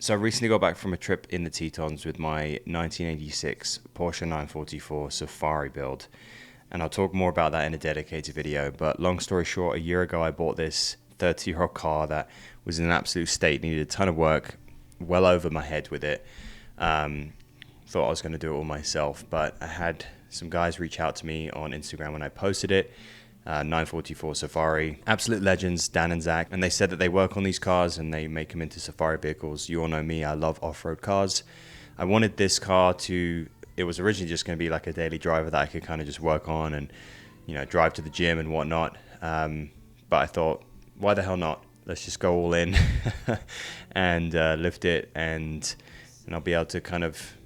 So I recently got back from a trip in the Tetons with my 1986 Porsche 944 Safari build, and I'll talk more about that in a dedicated video. But long story short, a year ago I bought this 30-year-old car that was in an absolute state, needed a ton of work, well over my head with it. Thought I was going to do it all myself, but I had some guys reach out to me on Instagram when I posted it. 944 Safari, absolute legends, Dan and Zach, and they said that they work on these cars and they make them into Safari vehicles. You all know me, I love off-road cars. I wanted this car to, it was originally just going to be like a daily driver that I could kind of just work on and, you know, drive to the gym and whatnot. But I thought, why the hell not? Let's just go all in and lift it, and I'll be able to kind of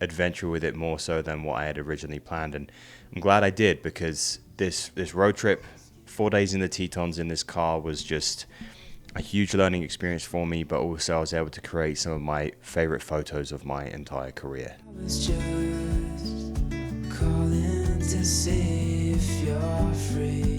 adventure with it more so than what I had originally planned. And I'm glad I did, because this road trip, 4 days in the Tetons in this car, was just a huge learning experience for me, but also I was able to create some of my favorite photos of my entire career. I was just calling to see if you're free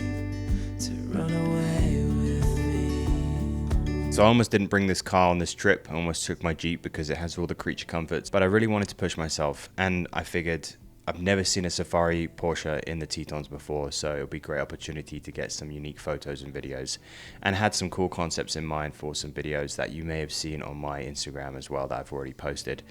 to run away with me. So I almost didn't bring this car on this trip. I almost took my Jeep because it has all the creature comforts, but I really wanted to push myself, and I figured I've never seen a Safari Porsche in the Tetons before, so it'll be a great opportunity to get some unique photos and videos, and had some cool concepts in mind for some videos that you may have seen on my Instagram as well that I've already posted.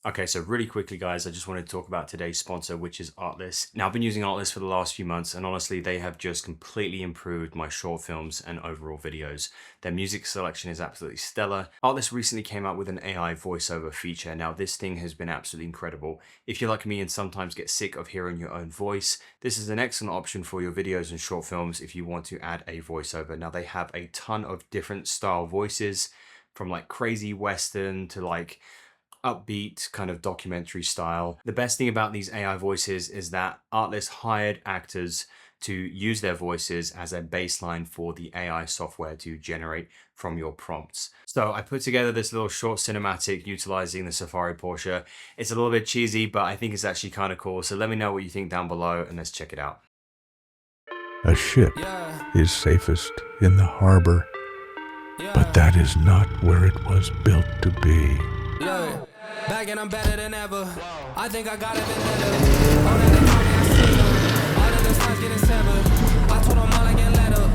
Okay, so really quickly, guys, I just wanted to talk about today's sponsor, which is Artless. Now, I've been using Artless for the last few months, and honestly, they have just completely improved my short films and overall videos. Their music selection is absolutely stellar. Artless recently came out with an AI voiceover feature. Now, this thing has been absolutely incredible. If you're like me and sometimes get sick of hearing your own voice, this is an excellent option for your videos and short films if you want to add a voiceover. Now, they have a ton of different style voices, from like crazy Western to like upbeat kind of documentary style. The best thing about these AI voices is that Artless hired actors to use their voices as a baseline for the AI software to generate from your prompts. So I put together this little short cinematic utilizing the Safari Porsche. It's a little bit cheesy, but I think it's actually kind of cool. So let me know what you think down below, and let's check it out. A ship is safest in the harbor, but that is not where it was built to be. Back and I'm better than ever. I think I got it better. All that they call me, I see them. All of the stars getting severed. I told them all I get let up.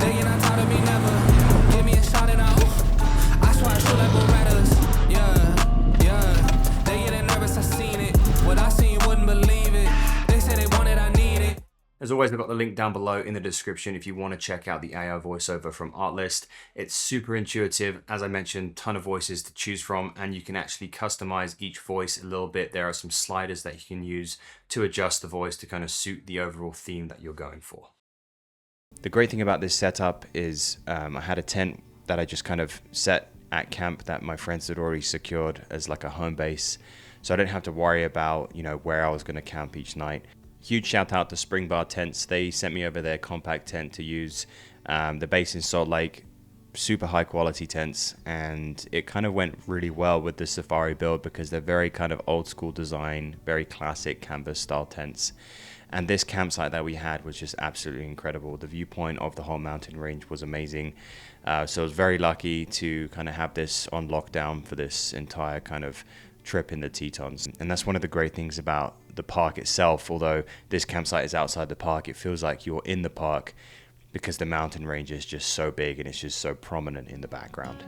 They get on top of me never. Give me a shot and I swear I shoot like Berettas. Yeah. They getting nervous, I seen it. What I seen, you wouldn't believe it. They said they wanted, I need it. As always, I've got the link down below in the description if you want to check out the AI voiceover from Artless. It's super intuitive. As I mentioned, ton of voices to choose from, and you can actually customize each voice a little bit. There are some sliders that you can use to adjust the voice to kind of suit the overall theme that you're going for. The great thing about this setup is I had a tent that I just kind of set at camp that my friends had already secured as like a home base. So I didn't have to worry about, you know, where I was going to camp each night. Huge shout out to Spring Bar Tents. They sent me over their compact tent to use. They're based in Salt Lake, super high quality tents, and it kind of went really well with the Safari build because they're very kind of old school design, very classic canvas style tents. And this campsite that we had was just absolutely incredible. The viewpoint of the whole mountain range was amazing. So I was very lucky to kind of have this on lockdown for this entire kind of trip in the Tetons. And that's one of the great things about the park itself. Although this campsite is outside the park, it feels like you're in the park because the mountain range is just so big and it's just so prominent in the background.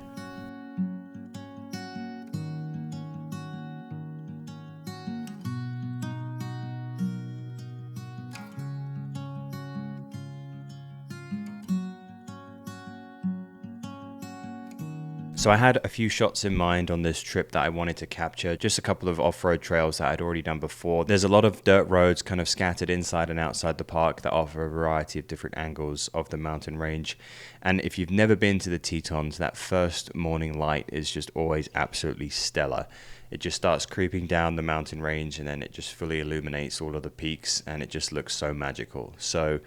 So I had a few shots in mind on this trip that I wanted to capture, just a couple of off-road trails that I'd already done before. There's a lot of dirt roads kind of scattered inside and outside the park that offer a variety of different angles of the mountain range. And if you've never been to the Tetons, that first morning light is just always absolutely stellar. It just starts creeping down the mountain range and then it just fully illuminates all of the peaks and it just looks so magical. So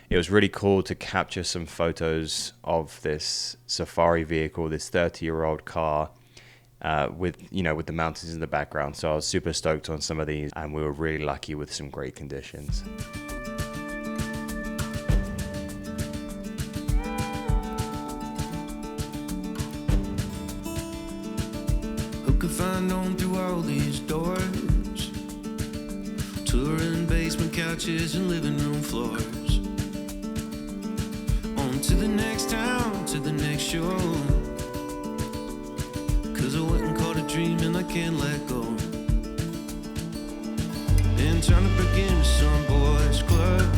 it was really cool to capture some photos of this Safari vehicle, this 30-year-old car, with the mountains in the background. So I was super stoked on some of these, and we were really lucky with some great conditions. find home through all these doors, touring basement couches and living room floors. On to the next town, to the next show, 'cause I went and caught a dream and I can't let go. Been trying to break into some boys club,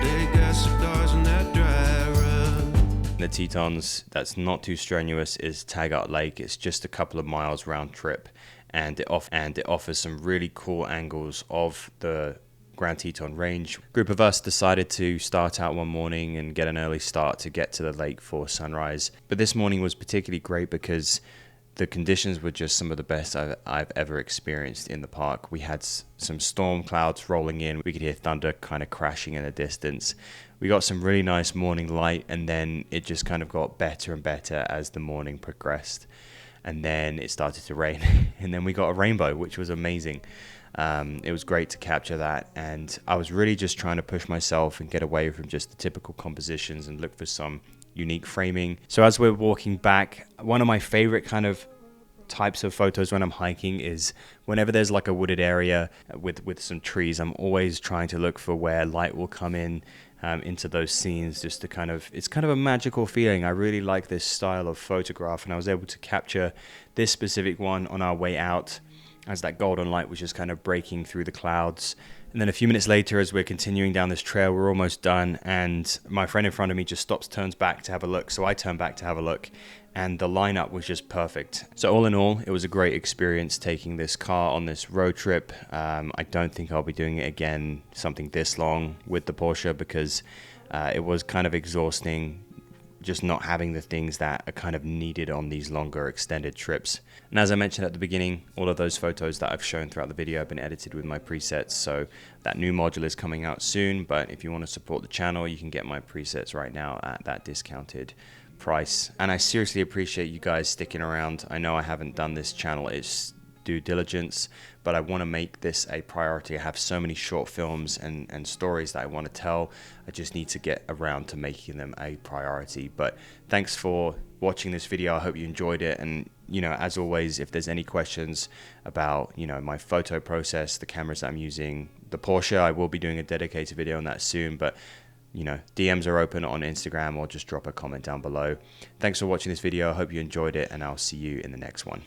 they got cigars in that dry rub. The Tetons that's not too strenuous is Tagout Lake. It's just a couple of miles round trip, and it offers some really cool angles of the Grand Teton range. A group of us decided to start out one morning and get an early start to get to the lake for sunrise. But this morning was particularly great because the conditions were just some of the best I've ever experienced in the park. We had some storm clouds rolling in. We could hear thunder kind of crashing in the distance. We got some really nice morning light, and then it just kind of got better and better as the morning progressed. And then it started to rain, and then we got a rainbow, which was amazing. It was great to capture that, and I was really just trying to push myself and get away from just the typical compositions and look for some unique framing. So as we're walking back, one of my favorite kind of types of photos when I'm hiking is whenever there's like a wooded area with some trees, I'm always trying to look for where light will come in into those scenes, just to kind of, it's kind of a magical feeling. I really like this style of photograph, and I was able to capture this specific one on our way out as that golden light was just kind of breaking through the clouds. And then a few minutes later, as we're continuing down this trail, we're almost done, and my friend in front of me just stops, turns back to have a look. So I turn back to have a look, and the lineup was just perfect. So all in all, it was a great experience taking this car on this road trip. I don't think I'll be doing it again, something this long with the Porsche, because it was kind of exhausting just not having the things that are kind of needed on these longer extended trips. And as I mentioned at the beginning, all of those photos that I've shown throughout the video have been edited with my presets, so that new module is coming out soon. But if you want to support the channel, you can get my presets right now at that discounted price. And I seriously appreciate you guys sticking around. I know I haven't done this channel its due diligence, but I want to make this a priority. I have so many short films and stories that I want to tell. I just need to get around to making them a priority. But thanks for watching this video. I hope you enjoyed it. And you know, as always, if there's any questions about, you know, my photo process, the cameras that I'm using, the Porsche, I will be doing a dedicated video on that soon. But you know, DMs are open on Instagram, or just drop a comment down below. Thanks for watching this video. I hope you enjoyed it, and I'll see you in the next one.